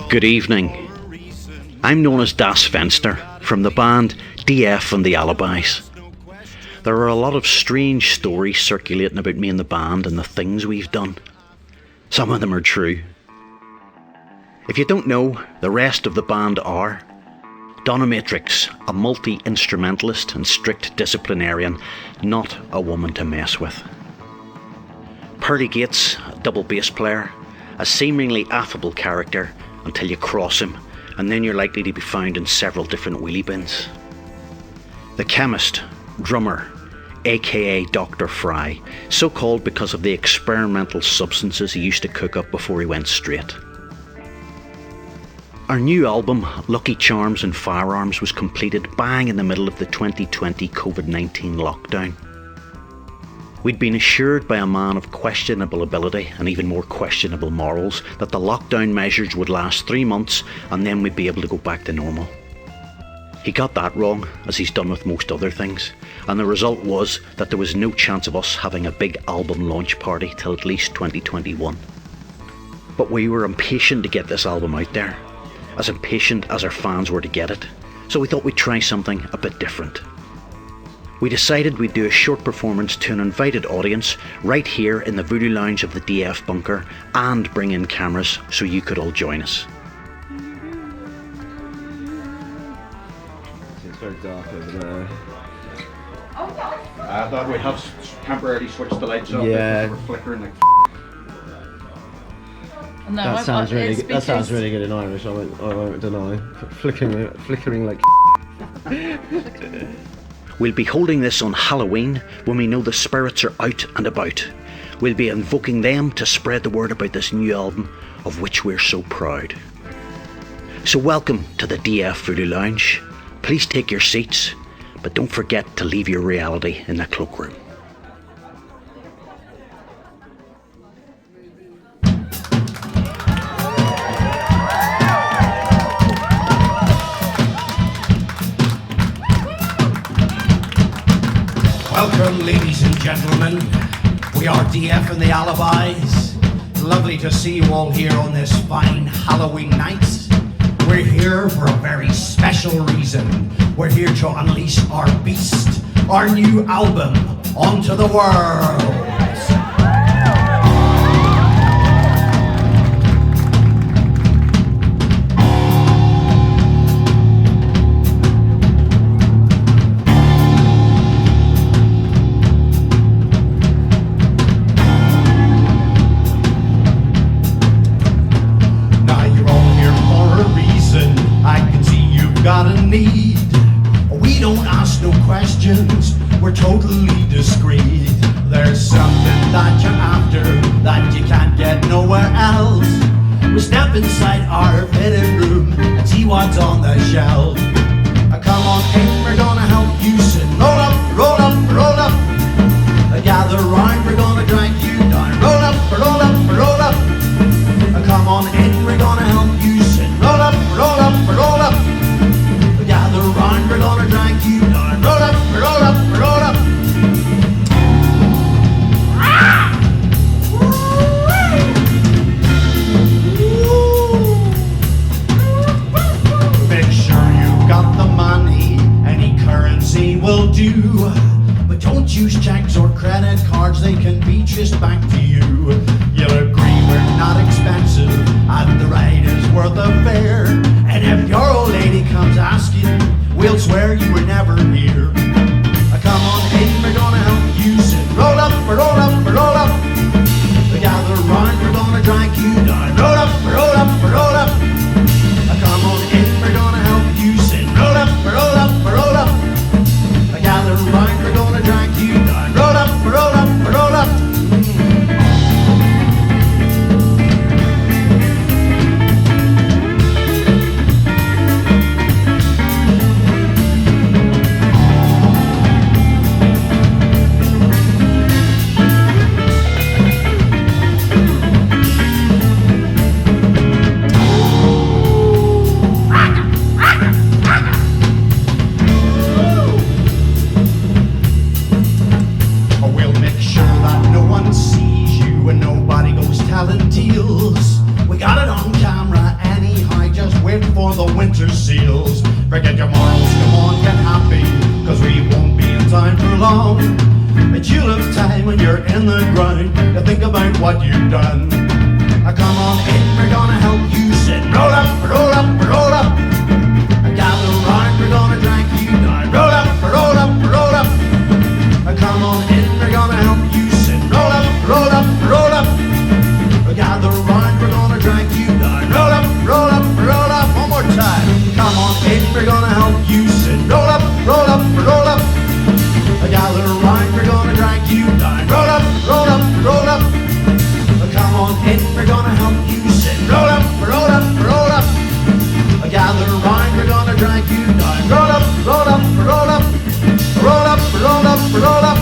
Good evening. I'm known as Das Fenster from the band DF and the ALibis. There are a lot of strange stories circulating about me and the band and the things we've done. Some of them are true. If you don't know, the rest of the band are Dominatrix, a multi-instrumentalist and strict disciplinarian, not a woman to mess with. Pearly Gates, a double bass player, a seemingly affable character until you cross him, and then you're likely to be found in several different wheelie bins. The Chemist, drummer, aka Dr. Fry, so called because of the experimental substances he used to cook up before he went straight. Our new album, Lucky Charms and Firearms, was completed bang in the middle of the 2020 COVID-19 lockdown. We'd been assured by a man of questionable ability and even more questionable morals that the lockdown measures would last 3 months and then we'd be able to go back to normal. He got that wrong, as he's done with most other things, and the result was that there was no chance of us having a big album launch party till at least 2021. But we were impatient to get this album out there, as impatient as our fans were to get it, so we thought we'd try something a bit different. We decided we'd do a short performance to an invited audience right here in the Voodoo Lounge of the DF bunker and bring in cameras so you could all join us. It's very dark over there. I thought we'd have temporarily switched the lights off. Yeah. We're flickering like No, That sounds really good in Irish. I won't deny. Flickering like. We'll be holding this on Halloween when we know the spirits are out and about. We'll be invoking them to spread the word about this new album, of which we're so proud. So welcome to the DF Voodoo Lounge. Please take your seats, but don't forget to leave your reality in the cloakroom. Welcome, ladies and gentlemen. We are DF and the ALibis. Lovely to see you all here on this fine Halloween night. We're here for a very special reason. We're here to unleash our beast, our new album, onto the world. We don't ask no questions, we're totally discreet. There's something that you're after that you can't get nowhere else. We step inside our fitted room and see what's on the shelf. Come on in, we're gonna help you sit. Roll up, roll up, roll up. Gather round, we're gonna drag you down. Roll up, roll up, roll up. Come on in, we're gonna help you sit. Roll up, roll up, roll up. Gather round, we're gonna drag you down. Roll up, roll up, roll up. Make sure you've got the money, any currency will do. But don't use checks or credit cards, they can be traced back to you. You'll agree we're not expensive, and the ride is worth a fare. And if your old lady comes asking, we'll swear you were never here. Come on in, we're gonna help you sit. Roll up, roll up, roll up. Gather round, we're gonna drag you down. Roll up, roll up, roll up. Come on in, we're gonna help you sit. Roll up, roll up, roll up. Gather round, we're gonna drag you down. Roll up, roll up, roll up. your seals. Forget your morals, come on, get happy, cause we won't be in time for long. And you'll have time when you're in the ground to think about what you've done. Come on in, we're gonna help you sit. Roll up, roll up, roll up. Gather round, we're gonna drag you down. Roll up, roll up, roll up. Come on in, we're gonna help you sit. Roll up, roll up, roll up. Gather round, we're gonna drag you down. Roll up, roll up, roll up. One more time. Come on in, we're gonna help you sit. Roll up, roll up, roll up. Gather round, we're gonna drag you down. Roll up, roll up, roll up. Come on in, we're gonna help you sit. Roll up, roll up, roll up. Gather round, we're gonna drag you down. Roll up, roll up, roll up. Roll up, roll up, roll up.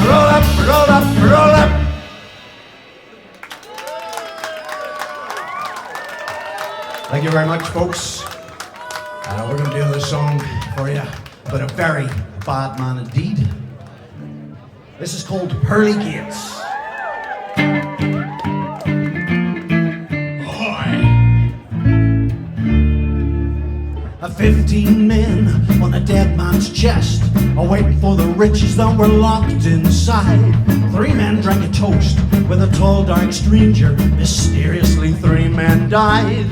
Roll up, roll up, roll up. Thank you very much, folks. We're going to do this song for you, but a very bad man indeed. This is called Pearly Gates. 15 men on a dead man's chest, waiting for the riches that were locked inside. 3 men drank a toast with a tall dark stranger. Mysteriously 3 men died.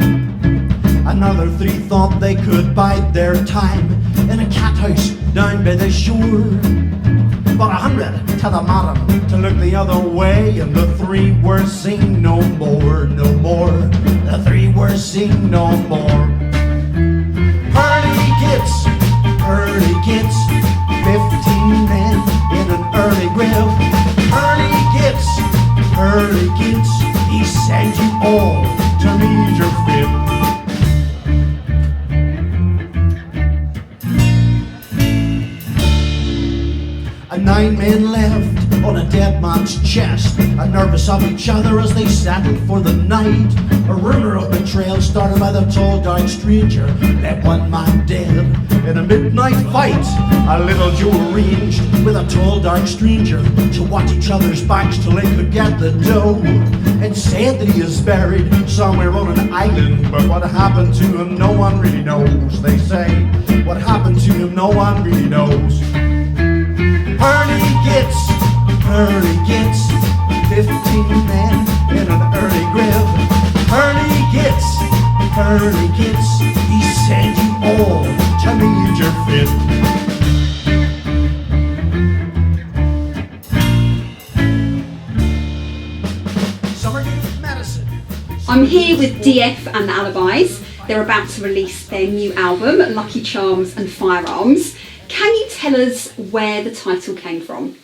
Another 3 thought they could bide their time in a cat house down by the shore. But 100 to the bottom to look the other way, and the 3 were seen no more, no more. The 3 were seen no more. Early gets 15 men in an early grave. Early gets, he sent you all to meet your fate. And 9 men left on a dead man's chest, nervous of each other as they settled for the night. A rumor of betrayal started by the tall dark stranger left 1 man dead in a midnight fight. A little Joe arranged with a tall dark stranger to watch each other's backs till they could get the dough, and said that he is buried somewhere on an island. But what happened to him no one really knows. They say what happened to him no one really knows. Early gets 15 men in an early grave. Early gets, he sent you all to meet your fate. Summergate Medicine. I'm here with DF and ALibis. They're about to release their new album, Lucky Charms and Firearms. Can you tell us where the title came from?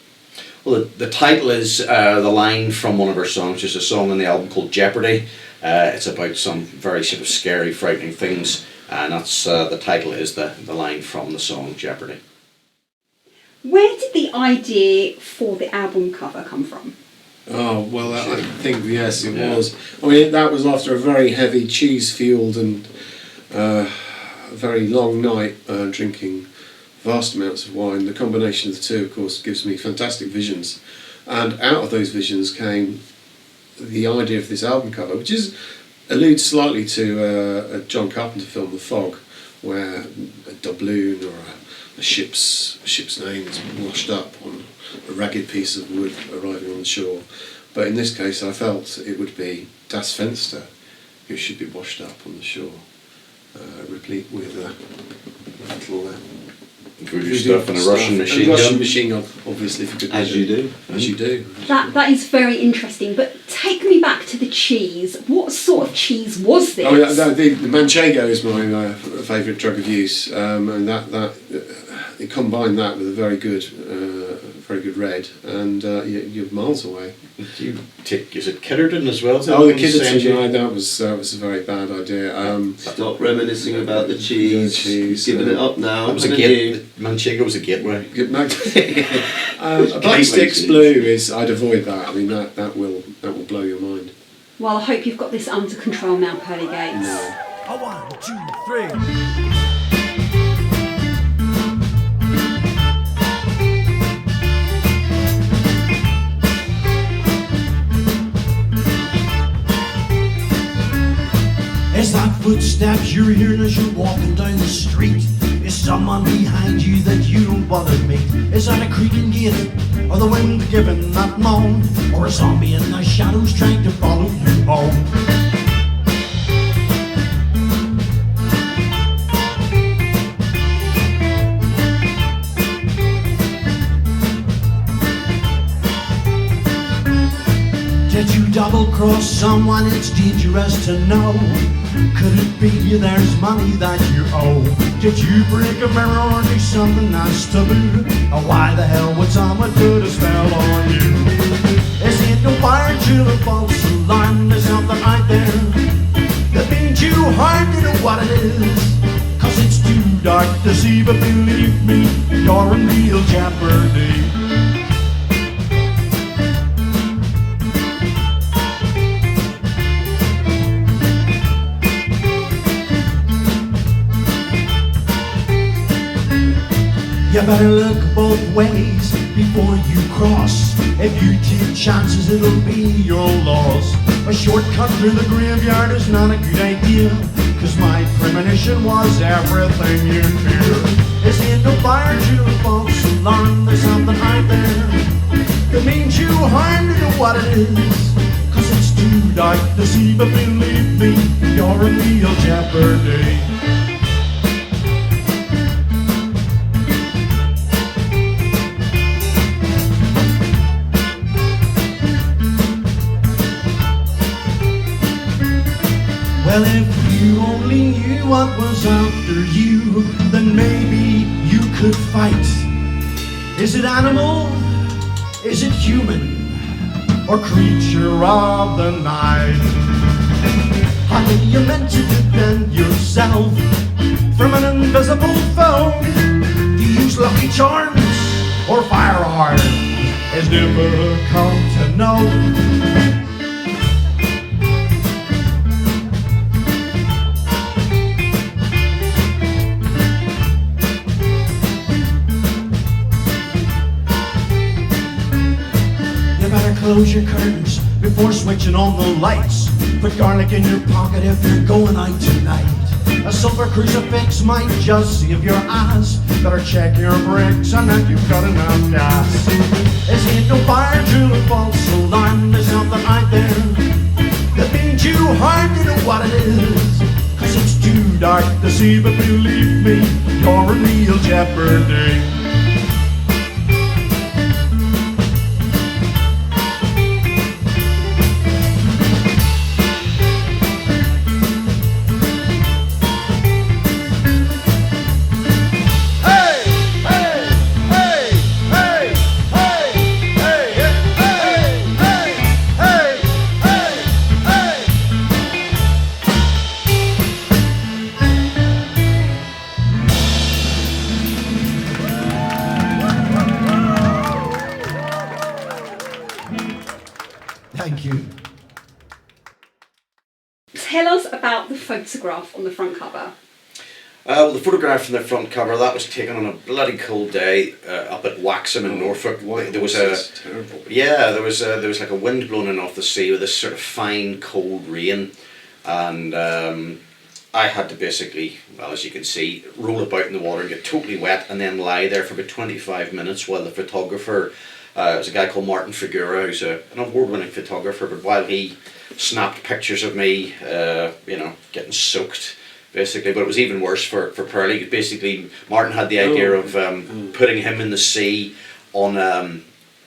Well, the title is the line from one of our songs, just a song on the album called Jeopardy. It's about some very sort of scary, frightening things, and that's the title is the line from the song Jeopardy. Where did the idea for the album cover come from? Oh, well, I think, yes, it was. I mean, that was after a very heavy cheese-fueled and a very long night drinking vast amounts of wine. The combination of the two, of course, gives me fantastic visions. And out of those visions came the idea of this album cover, which alludes slightly to a John Carpenter film, The Fog, where a doubloon or a ship's name is washed up on a ragged piece of wood arriving on the shore. But in this case, I felt it would be Das Fenster who should be washed up on the shore, replete with little voodoo stuff and a Russian machine gun. Russian machine gun, obviously, if you could. As you do. As you do. That is very interesting, but take me back to the cheese. What sort of cheese was this? Oh, yeah, the Manchego is my favourite drug of use, and that it combined that with a very good red, and you're miles away. You take, is it Kitterton as well? Oh, the Kitterton, yeah, that was a very bad idea. Stop reminiscing about the cheese. Giving it up now. That was a gate. Manchego was a gateway. A Black Sticks Blue is. I'd avoid that. I mean, that will blow your mind. Well, I hope you've got this under control now, Pearly Gates. No. 1, 2, 3. Is that footsteps you're hearing as you're walking down the street? Is someone behind you that you don't want to meet? Is that a creaking gate, or the wind giving that moan, or a zombie in the shadows trying to follow you home? Did you double-cross someone? It's dangerous to know. Could it be there's money that you owe? Did you break a mirror or do something that's taboo? Or why the hell would someone put a spell on you? Is it no fire to a false alarm? There's something out there that means you hard to know what it is. Cause it's too dark to see, but believe me, you're in real jeopardy. You better look both ways before you cross. If you take chances, it'll be your loss. A shortcut through the graveyard is not a good idea, cause my premonition was everything you fear. This ain't no fire to a false alarm. There's something out there that means you hard to know what it is. Cause it's too dark to see, but believe me, you're in real jeopardy. Well, if you only knew what was after you, then maybe you could fight. Is it animal? Is it human? Or creature of the night? How are you meant to defend yourself from an invisible foe? Do you use lucky charms or firearms? It's difficult to know. Close your curtains before switching on the lights. Put garlic in your pocket if you're going out tonight. A silver crucifix might just save your eyes. Better check your brakes and that you've got enough gas. This ain't no fire to a false alarm. There's something out there that means you hard to know what it is. Cause it's too dark to see, but believe me, you're in real jeopardy. Thank you. Tell us about the photograph on the front cover. Well, the photograph from the front cover, that was taken on a bloody cold day up at Waxham in Norfolk. There was terrible. Yeah, there was like a wind blowing in off the sea with this sort of fine cold rain, and I had to basically, well, as you can see, roll about in the water and get totally wet, and then lie there for about 25 minutes while the photographer, there's a guy called Martin Figueroa, who's an award-winning photographer, but while he snapped pictures of me, getting soaked, basically. But it was even worse for Pearlie. Basically, Martin had the idea of putting him in the sea on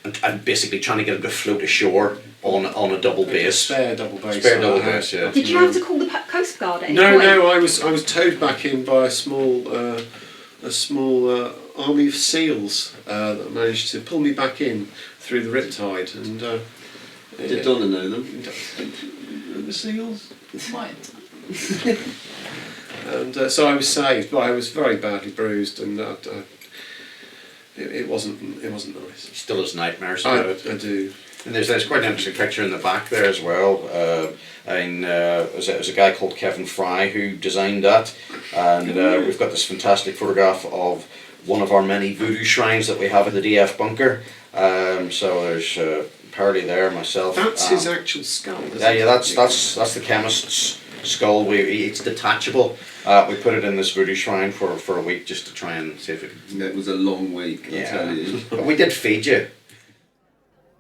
and basically trying to get him to float ashore on a double base. Spare double base. Spare double base, yeah. Did you have to call the Coast Guard at any No, point? no. I was towed back in by a small army of seals that managed to pull me back in through the riptide. And did Donna know them? The seals? Might. And so I was saved, but I was very badly bruised, and it wasn't nice. He still has nightmares about it. I do. And there's quite an interesting picture in the back there as well. It was a guy called Kevin Fry who designed that, and we've got this fantastic photograph of one of our many voodoo shrines that we have in the DF bunker. So there's Pearlie there, myself. That's his actual skull. Yeah, that's the chemist's skull. It's detachable. We put it in this voodoo shrine for a week just to try and see if it could... It was a long week, I tell you. But we did feed you.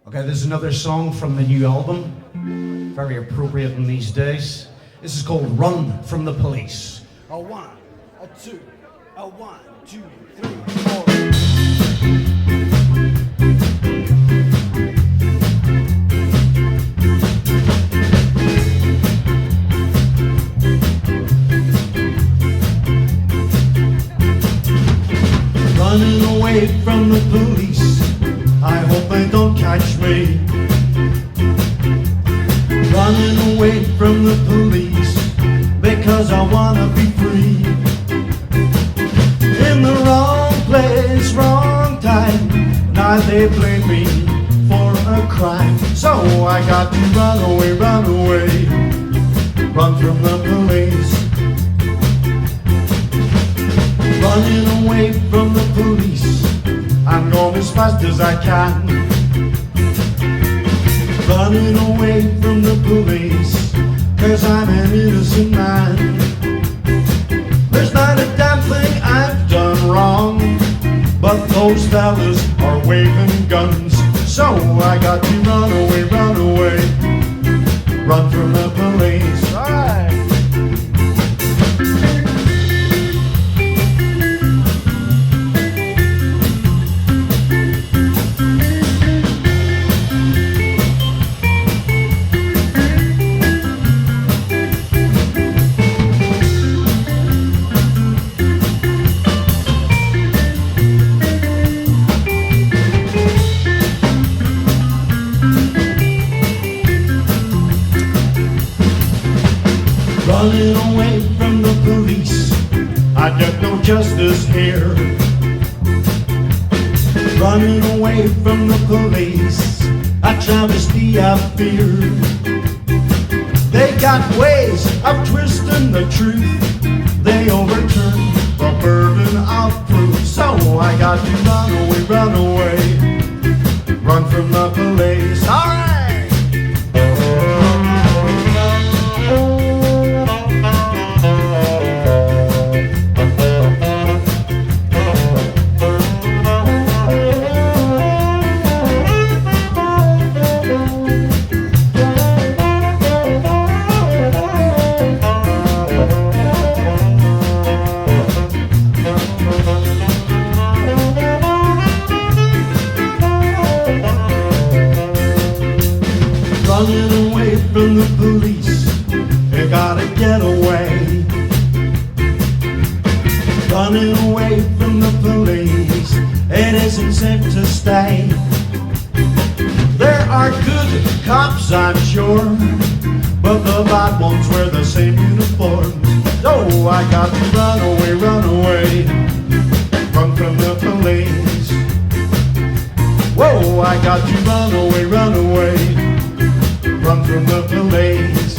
Okay, there's another song from the new album. Very appropriate in these days. This is called Run from the Police. A one, a two, a 1, 2, 3, 4. Running away from the police, I hope they don't catch me. Running away from the police, because I wanna be free. In the wrong place, wrong time, now they blame me for a crime. So I got to run away, run from the police. Running away from the police, I'm going as fast as I can. Running away from the police, 'cause I'm an innocent man. There's not a damn thing I've done wrong, but those fellas are waving guns. So I got to run away, run from the police. All right. Running away from the police, I get no justice here. Running away from the police, a travesty of fear. They got ways of twisting the truth, they overturn the burden of proof. So I got to run away, run from the police. All right. Running away from the police, you gotta get away. Running away from the police, it isn't safe to stay. There are good cops, I'm sure, but the bad ones wear the same uniforms. So I got to run away, run from the police. Whoa, I got to run away, run from the police.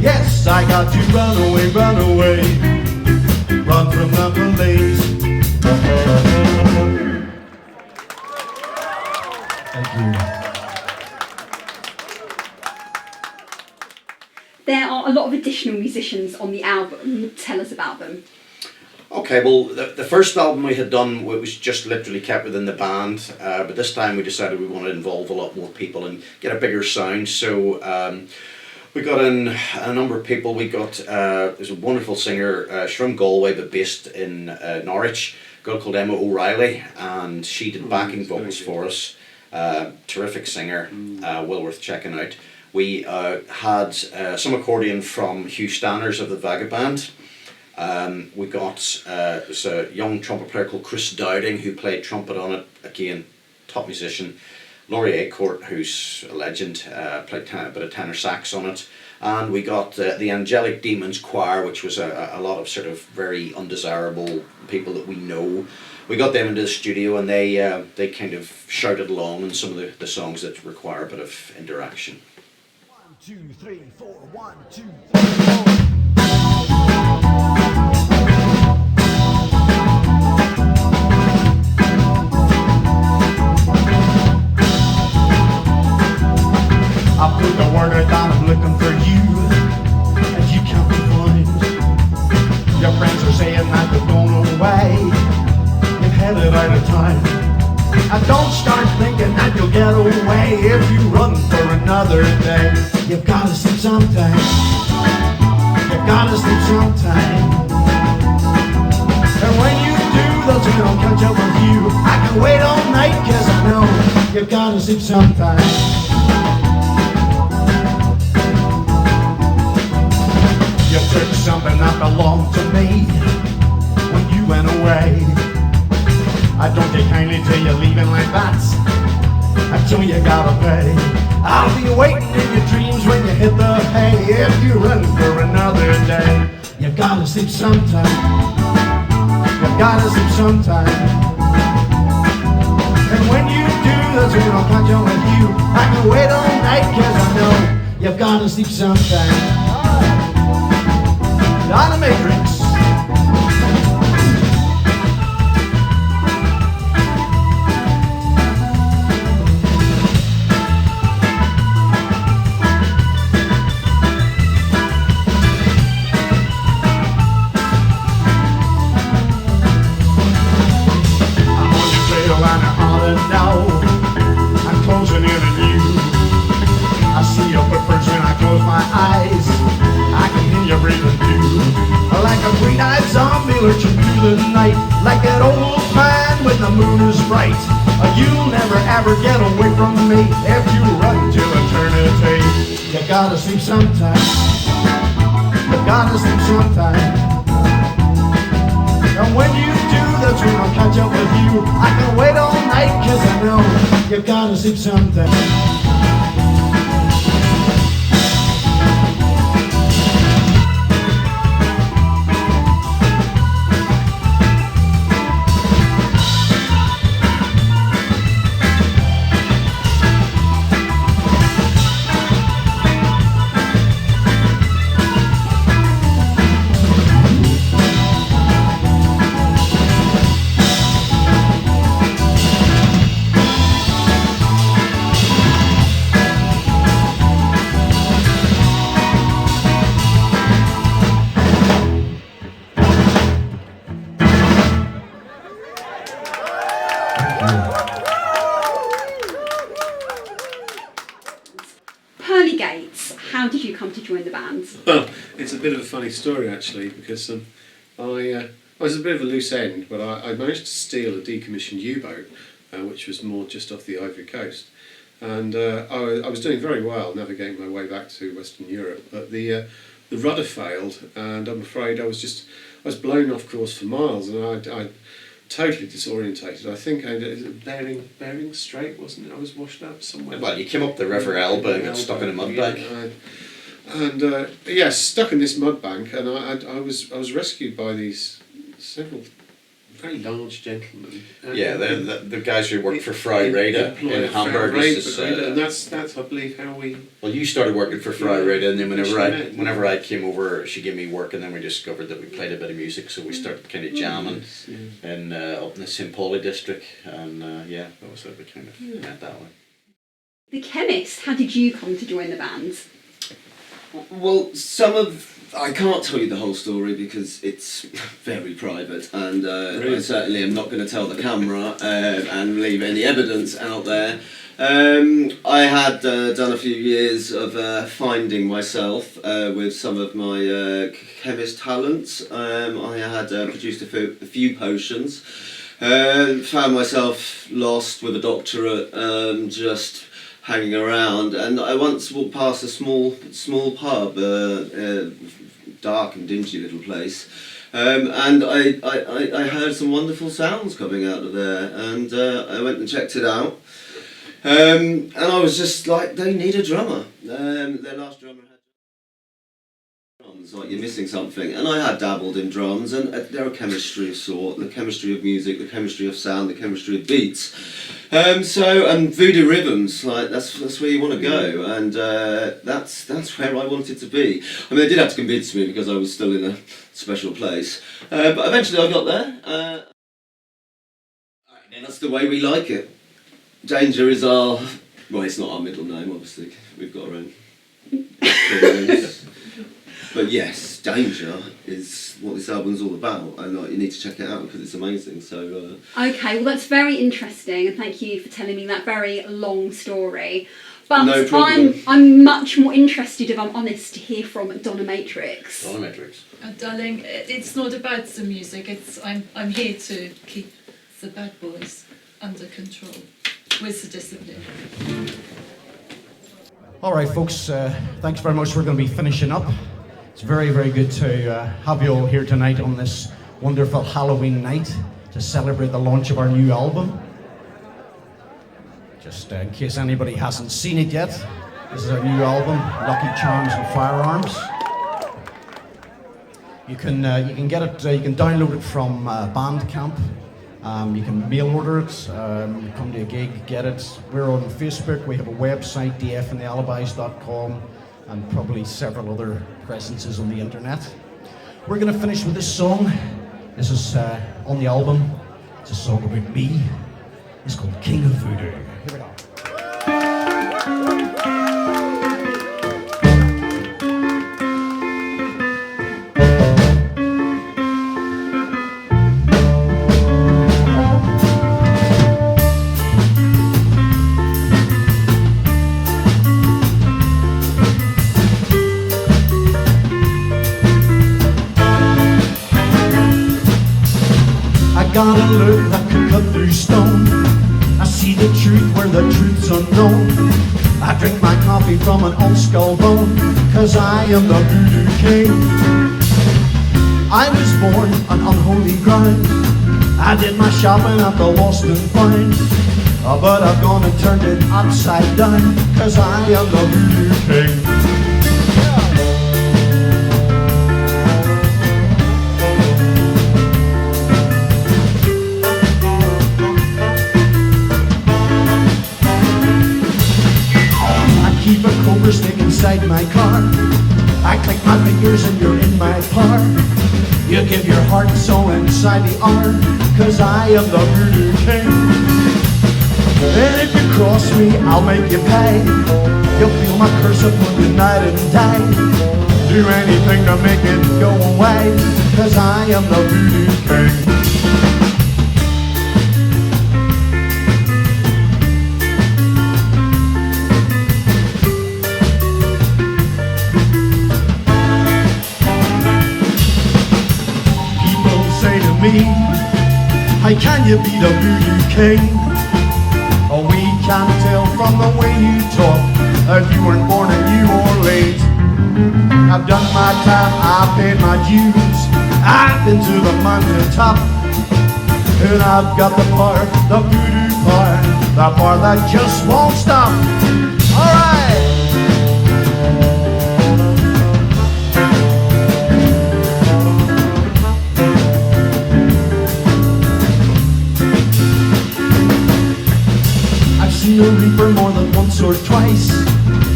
Yes, I got to run away, run from the police. Thank you. There are a lot of additional musicians on the album. Tell us about them. Okay, well, the first album we had done was just literally kept within the band, but this time we decided we wanted to involve a lot more people and get a bigger sound. So we got in a number of people. We got there's a wonderful singer, she's from Galway but based in Norwich, a girl called Emma O'Reilly, and she did backing vocals for us. Terrific singer, well worth checking out. We had some accordion from Hugh Stanners of the Vagabond. We got there's a young trumpet player called Chris Dowding who played trumpet on it, again, top musician. Laurie Acorn, who's a legend, played a bit of tenor sax on it. And we got the Angelic Demons Choir, which was a lot of sort of very undesirable people that we know. We got them into the studio and they kind of shouted along on some of the songs that require a bit of interaction. 1, 2, 3, 4, 1, 2, 3, 4. I put the word down, I'm looking for you. thinking that you'll get away if you run for another day. You've gotta sleep sometime. You've gotta sleep sometime. And when you do, they'll turn on catch up with you. I can wait all night, cause I know you've gotta sleep sometime. You took something that belonged to me when you went away. I don't take kindly to you leaving like that until you gotta pay. I'll be waiting in your dreams when you hit the hay. If you run for another day, you've gotta sleep sometime. You've gotta sleep sometime. And when you do, that's when I'll catch up with you. I can wait all night, cause I know you've gotta sleep sometime. On the Matrix. Lurching through the night like that old man when the moon is bright. You'll never ever get away from me if you run till eternity. You gotta sleep sometime. You gotta sleep sometime. And when you do, that's when I'll catch up with you. I can wait all night, cause I know you gotta sleep sometime. How did you come to join the band? Well, it's a bit of a funny story actually, because I was a bit of a loose end, but I managed to steal a decommissioned U-boat, which was moored just off the Ivory Coast, and I was doing very well navigating my way back to Western Europe, but the rudder failed, and I'm afraid I was blown off course for miles, and I totally disorientated. I think I ended Bering Strait, wasn't it? I was washed up somewhere. Well, you came up the River Elbe and got stuck in a mud bank. Yeah, stuck in this mud bank, and I was rescued by these several very large gentlemen. Yeah, the guys who work for Frei Reda in Hamburg. And that's I believe how we. Well, you started working for Frei Reda, and then whenever I came over, she gave me work, and then we discovered that we played a bit of music, so we started kind of jamming in up in the St. Pauli district, and that was how we kind of met that way. The Chemist, how did you come to join the band? Well, I can't tell you the whole story because it's very private, and I certainly am not going to tell the camera and leave any evidence out there. I had done a few years of finding myself with some of my chemist talents. I had produced a few potions, found myself lost with a doctorate, just hanging around, and I once walked past a small pub, dark and dingy little place, and I heard some wonderful sounds coming out of there, and I went and checked it out, and I was just like, they need a drummer. Their last drummer had drums, like you're missing something, and I had dabbled in drums, and they're a chemistry of sort, the chemistry of music, the chemistry of sound, the chemistry of beats. And voodoo rhythms, like that's where you want to go, and that's where I wanted to be. I mean, they did have to convince me because I was still in a special place, but eventually I got there, and that's the way we like it. Danger is well, it's not our middle name, obviously. We've got our own names. But yes, danger is what this album's all about, and like, you need to check it out because it's amazing. So. Okay, well that's very interesting, and thank you for telling me that very long story. But No problem. I'm much more interested, if I'm honest, to hear from Donna Matrix. Donna Matrix. Darling, it's not about the music. I'm here to keep the bad boys under control with the discipline. All right, folks, thanks very much. We're going to be finishing up. It's very, very good to have you all here tonight on this wonderful Halloween night to celebrate the launch of our new album. Just in case anybody hasn't seen it yet, this is our new album, Lucky Charms and Firearms. You can get it. You can download it from Bandcamp. You can mail order it. Come to a gig, get it. We're on Facebook. We have a website, dfandthealibis.com, and probably several other presences on the internet. We're going to finish with this song. This is on the album. It's a song about me. It's called King of Voodoo. Here we go. I got a look that could cut through stone. I see the truth where the truth's unknown. I drink my coffee from an old skull bone, 'cause I am the Voodoo King. I was born on unholy ground. I did my shopping at the lost and found. But I've gone and turned it upside down, 'cause I am the Voodoo King. Keep a cobra stick inside my car. I click my fingers and you're in my power. You give your heart and soul inside the hour, 'cause I am the Voodoo King. And if you cross me, I'll make you pay. You'll feel my curse upon you night and day. Do anything to make it go away, 'cause I am the Voodoo King. How can you be the Voodoo King? Oh, we can't tell from the way you talk that you weren't born in New Orleans. I've done my time, I've paid my dues. I've been to the mountain top, and I've got the power, the voodoo power, the power that just won't stop. All right. The reaper more than once or twice.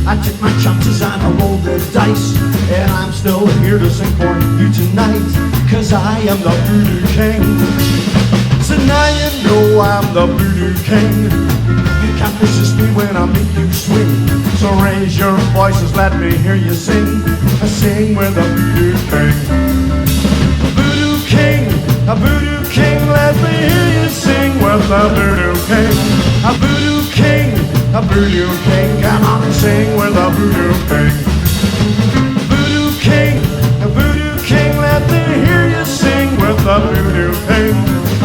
I took my chances and I rolled the dice, and I'm still here to sing for you tonight, 'cause I am the Voodoo King. So now you know I'm the Voodoo King. You can't resist me when I make you swing. So raise your voices, let me hear you sing. I sing with the Voodoo King. Voodoo King, a Voodoo King, let me hear you sing with the Voodoo King. A Voodoo King, a Voodoo King, come on and sing with a Voodoo King. Voodoo King, a Voodoo King, let me hear you sing with the Voodoo King.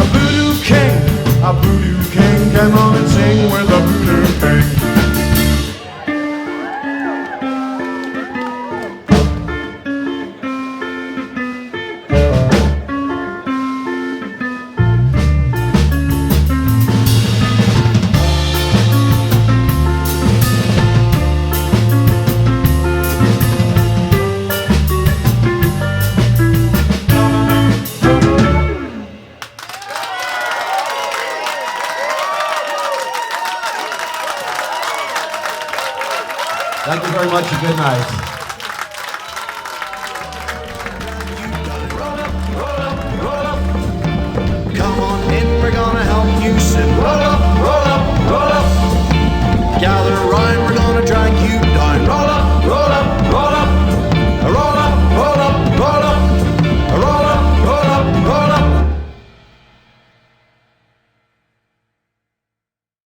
A Voodoo King, a Voodoo King, come on and sing with the Voodoo King. Thank you very much and good night.